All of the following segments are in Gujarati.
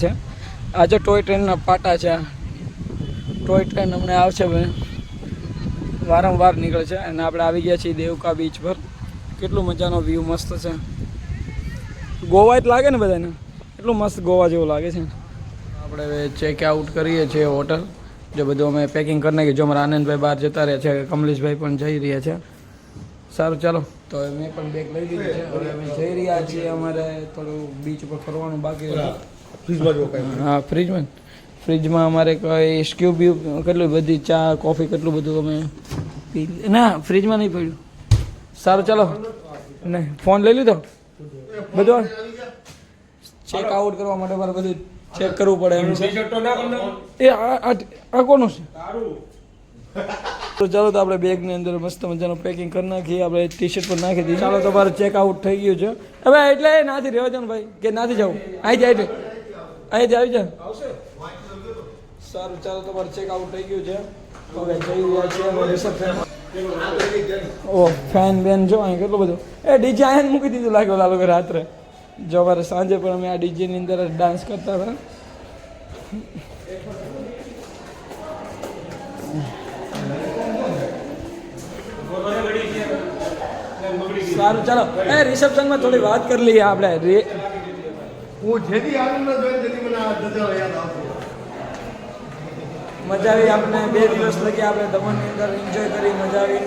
છે. આજે ટોય ટ્રેનના પાટા છે. ટોય ટ્રેન હમણાં આવશે ભાઈ, વારંવાર નીકળે છે. અને આપણે આવી ગયા છીએ દેવકા બીચ પર. કેટલું મજાનો વ્યૂ મસ્ત છે. ગોવા જ લાગે ને બધાને, એટલું મસ્ત ગોવા જેવું લાગે છે. આપણે ચેક આઉટ કરીએ છીએ હોટલ. જો બધું અમે પેકિંગ કરી નાખીએ. જો અમારા આનંદભાઈ બહાર જતા રહ્યા છે, કમલેશભાઈ પણ જઈ રહ્યા છે. સારું ચાલો, તો મેં પણ બેગ લઈ લીધી છે. હવે અમે જઈ રહ્યા છીએ. અમારે થોડું બીચ ઉપર ફરવાનું બાકી છે. હા, ફ્રીજમાં અમારે કોઈ સ્ક્યુબ કેટલું બધી ચા કોફી કેટલું બધું અમે પી. ના, ફ્રીજમાં નહીં પડ્યું. સારું ચાલો, નહીં ફોન લઈ લીધો બધું. ચેક આઉટ કરવા માટે મારે બધું ચેક કરવું પડે એમ છે. એ આ કોનું છે? તો ચાલો, તો આપણે બેગની અંદર મસ્ત મજાનું પેકિંગ કરી નાખીએ. આપણે ટી શર્ટ પર નાખી દઈએ. ચાલો, તમારે ચેક આઉટ થઈ ગયું છે. હવે એટલે નાથી રહેવા જાવ ભાઈ, કે નાથી જવું? અહીં જાય એટલે અહીંથી આવી જાય. સારું ચાલો, તમારે ચેક આઉટ થઈ ગયું છે. હવે જઈ રહ્યા છીએ અમે રિસેપ્શન. ઓ ફેન બેન જો અહીં કેટલું બધું. એ ડીજે અહીંયા મૂકી દીધું લાગ્યો લાલો કે રાત્રે. જો અમારે સાંજે પણ અમે આ ડીજેની અંદર ડાન્સ કરતા હતા. સારું ચાલો, એ રિસેપ્શનમાં થોડી વાત કરી લઈએ આપણે. હું જેથી આનંદ જોઈને જેથી મને આ ગઝલ યાદ આવતો. મજા આવી. આપણે 2 દિવસ લગી આપણે દમણની અંદર એન્જોય કરી, મજા આવી.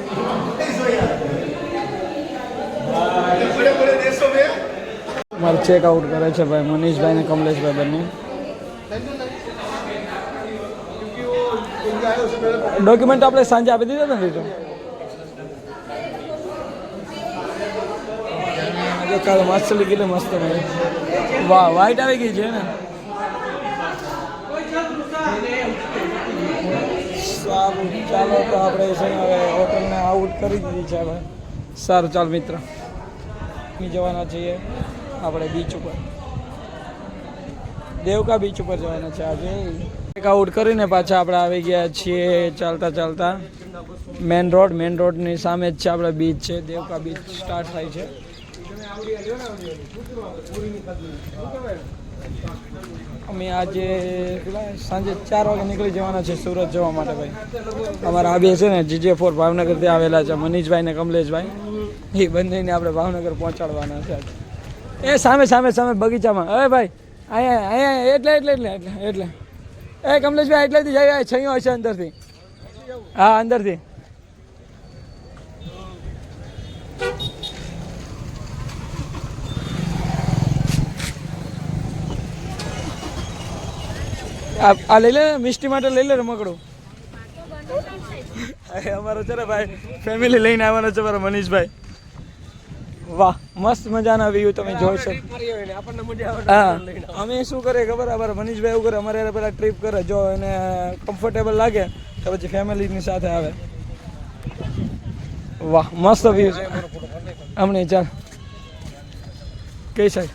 મારે ચેક આઉટ કરે છે ભાઈ મનીષભાઈ ને કમલેશભાઈ બંને. ડોક્યુમેન્ટ આપણે સાંજે આપી દીધા ને રીટર્ન. કાલે માછલી કેટલી મસ્ત ભાઈ. વાહ, વ્હાઈટ આવી ગઈ છે ને. સારું ચાલો, તો આપણે છે ને હવે હોટલને આઉટ કરી દીધી છે હવે. સારું ચાલ મિત્ર, જવાના છીએ આપણે બીચ ઉપર. દેવકા બીચ ઉપર જવાના છે આજે. ચેક આઉટ કરીને પાછા આપણે આવી ગયા છીએ ચાલતા ચાલતા મેન રોડની સામે જ છે આપણે બીચ છે. દેવકા બીચ સ્ટાર્ટ થાય છે. અમે આજે સાંજે 4 વાગે નીકળી જવાના છે સુરત જવા માટે ભાઈ. અમારા આ બે છે ને GJ4 ભાવનગરથી આવેલા છે, મનીષભાઈ ને કમલેશભાઈ. એ બંનેને આપણે ભાવનગર પહોંચાડવાના છે. એ સામે બગીચામાં. હવે ભાઈ અહીંયા એટલે એ કમલેશભાઈ એટલેથી જાય છૈયો હશે અંદરથી. હા, અંદરથી. આ લઈ લે, મિસ્ટી માટે લઈ લે રમકડું. અમારો છે ને ભાઈ ફેમિલી લઈને આવવાનો છે મારા મનીષભાઈ. વાહ, મસ્ત મજાના વ્યૂ તમે જોઈ શકો. હા, અમે શું કરીએ ખબર? અમારા મનીષભાઈ એવું કરે, અમારે પેલા ટ્રીપ કરે. જો એને કમ્ફર્ટેબલ લાગે તો પછી ફેમિલીની સાથે આવે. વાહ, મસ્ત વ્યૂ છે. અમને ચાલ કઈ સાઈડ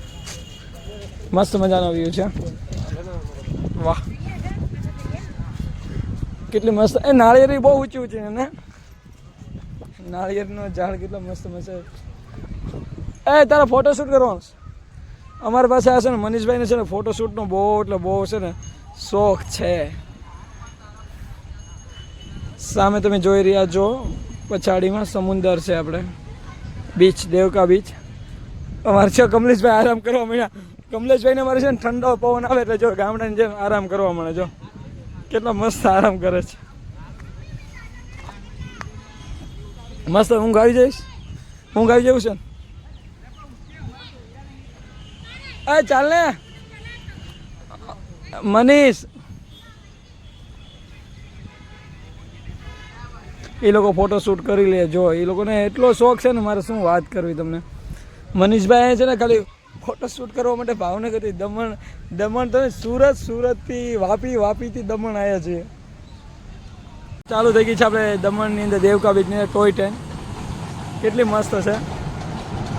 મસ્ત મજાનો વ્યૂ છે. વાહ, કેટલી મસ્ત. એ નાળિયેર બહુ ઊંચું છે ને, નાળિયેરનો ઝાડ કેટલો મસ્ત મસ્ત. એ તારા ફોટોશૂટ કરવાનો અમારી પાસે આ છે ને મનીષભાઈને છે ને ફોટોશૂટનો બહુ એટલે બહુ છે ને શોખ છે. સામે તમે જોઈ રહ્યા છો પછાડીમાં સમુદ્ર છે. આપણે બીચ, દેવકા બીચ. અમારે છે કમલેશભાઈ આરામ કરવા મળ્યા. કમલેશભાઈને અમારે છે ને ઠંડો પવન આવે એટલે જો ગામડાની જેમ આરામ કરવા મળે. જો કેટલો મસ્ત આરામ કરે છે. મસ્ત ઊંઘ આવી જઈશ. ઊંઘ આવી જવું છે. એ ચાલ ને મનીષ. એ લોકો ફોટો શૂટ કરી લે. જો એ લોકોને એટલો શોખ છે ને, મારે શું વાત કરવી તમને. મનીષભાઈ છે ને ખાલી ફોટો શૂટ કરવા માટે ભાવનગરથી દમણ તો સુરતથી વાપીથી દમણ આવ્યા છીએ. ચાલુ થઈ ગઈ છે આપણે દમણની અંદર દેવકા બીચની અંદર ટોય ટ્રેન. કેટલી મસ્ત છે.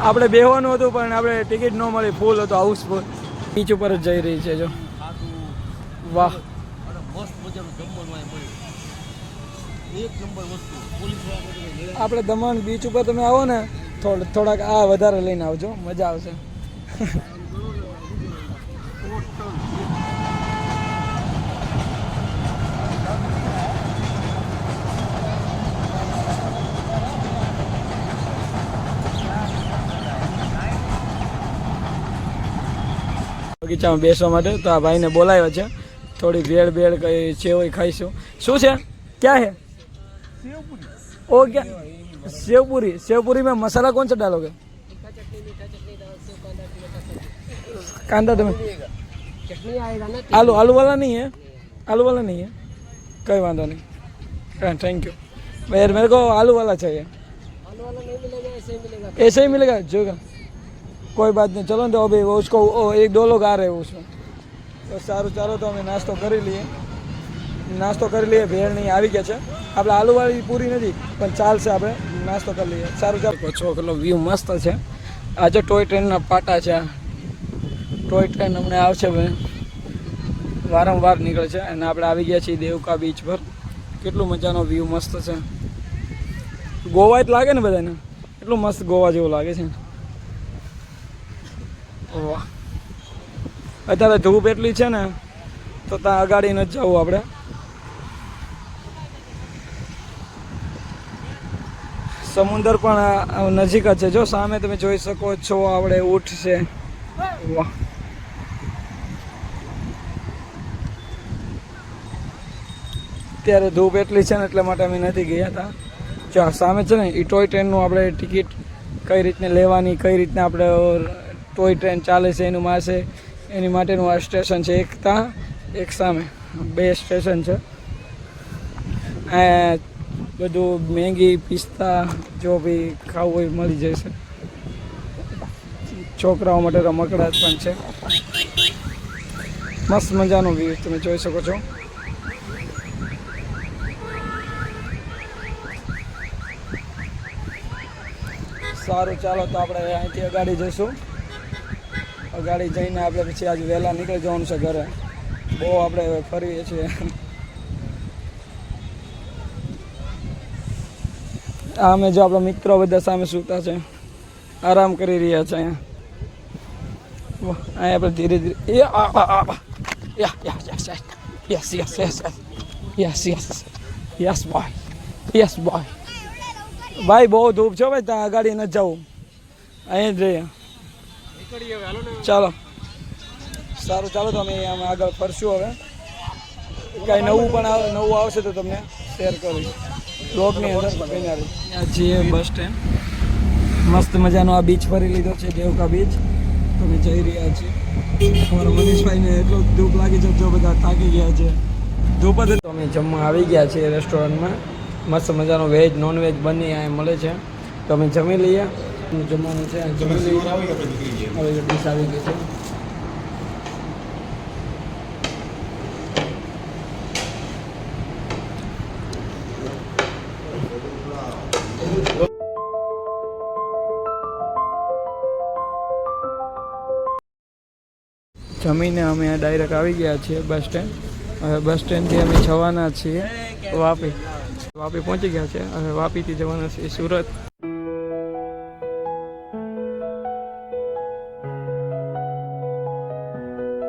આપણે બેહવાનું હતું પણ આપણે ટિકિટ ન મળી, ફૂલ હતો, હાઉસફુલ. બીચ ઉપર જ જઈ રહી છે. જો વાહ, આપણે દમણ બીચ ઉપર તમે આવો ને થોડાક આ વધારે લઈને આવજો, મજા આવશે. બગીચામાં બેસવા માટે. તો આ ભાઈને બોલાવ્યો છે, થોડી ભેળ ભેળ કઈ છે હોય ખાઈશું. શું છે, ક્યાં है ओ क्या सेवपुरी? सेवपुरी में मसाला कौन सा डालोगे? कांदा तो चटनी आएगा ना। आलू आलू वाला नहीं है, आलू वाला नहीं है, कोई वादा नहीं, थैंक यू यार, मेरे को आलू वाला चाहिए. आलू वाला नहीं मिलेगा, ऐसे ही मिलेगा। ऐसे ही मिलेगा जोगा, कोई बात नहीं. चलो तो अभी उसको एक दो लोग आ रहे हैं उसमें. તો સારું, ચાલો તો અમે નાસ્તો કરી લઈએ. ભેળ નહીં આવી ગયા છે. આપણે આલુવાળી પૂરી નથી પણ ચાલશે, આપણે નાસ્તો કરી લઈએ. સારું, ચાલો. છો કેટલો વ્યૂ મસ્ત છે. આજે ટોય ટ્રેનના પાટા છે. ટોય ટ્રેન હમણાં આવશે ભાઈ, વારંવાર નીકળે છે. અને આપણે આવી ગયા છીએ દેવકા બીચ પર. કેટલું મજાનો વ્યૂ મસ્ત છે. ગોવા જ લાગે ને બધાને, એટલું મસ્ત ગોવા જેવું લાગે છે. વાહ, અત્યારે ધૂપ એટલી છે ને તો ત્યાં અગાડી ન જવું આપણે. સમુદ્ર પણ નજીક જ છે. જો સામે તમે જોઈ શકો છો, આપણે ઊંટ છે. વાહ, અત્યારે ધૂપ એટલી છે ને એટલા માટે અમે નથી ગયા હતા. જો સામે છે ને એ ટોય ટ્રેનનું આપણે ટિકિટ કઈ રીતને લેવાની, કઈ રીતના આપણે ટોય ટ્રેન ચાલે છે એનું માસે, એની માટેનું આ સ્ટેશન છે. એક ત્યાં, એક સામે, બે સ્ટેશન છે. આ બધું મેગી, પિસ્તા જો બી ખાવું હોય મળી જશે. છોકરાઓ માટે રમકડા પણ છે. મસ્ત મજાનો વ્યૂ તમે જોઈ શકો છો. સારું, ચાલો તો આપણે અહીંથી અગાડી જઈશું. અગાડી જઈને આપણે પછી આજે વહેલા નીકળી જવાનું છે ઘરે. બહુ આપણે ફરીએ છીએ. અમે જો આપણા મિત્રો બધા સામે સૂતા છે, આરામ કરી રહ્યા છે. અહીંયા આપણે ધીરે ધીરે yes yes yes yes yes yes boy, yes boy. ભાઈ બહુ ધૂપ છે ભાઈ, ત્યાં ગાડી ન જવું, અહીં જ રહીએ. ચાલો, સારું, ચાલો તો અમે આગળ ફરશું. હવે કાંઈ નવું પણ નવું આવશે તો તમને શેર કરીશ બ્લોગની અંદર. આ છીએ બસ સ્ટેન્ડ. મસ્ત મજાનો આ બીચ ફરી લીધો છે, દેવકા બીચ. તમે જઈ રહ્યા છીએ. અમારા મનીષભાઈને એટલો ધૂપ લાગી છે, જો બધા થાકી ગયા છે ધૂપ જ. તો અમે જમવા આવી ગયા છીએ રેસ્ટોરન્ટમાં. મસ્ત મજાનો વેજ નોન વેજ બંને અહીંયા મળે છે. તો અમે જમી લઈએ. જમવાનું છે, જમી લઈએ. હવે ડીશ આવી ગઈ છે. જમીને અમે ડાયરેક્ટ આવી ગયા છીએ બસ સ્ટેન્ડ. હવે બસ સ્ટેન્ડથી અમે જવાના છીએ વાપી. પહોંચી ગયા છે. હવે વાપીથી જવાના છીએ સુરત.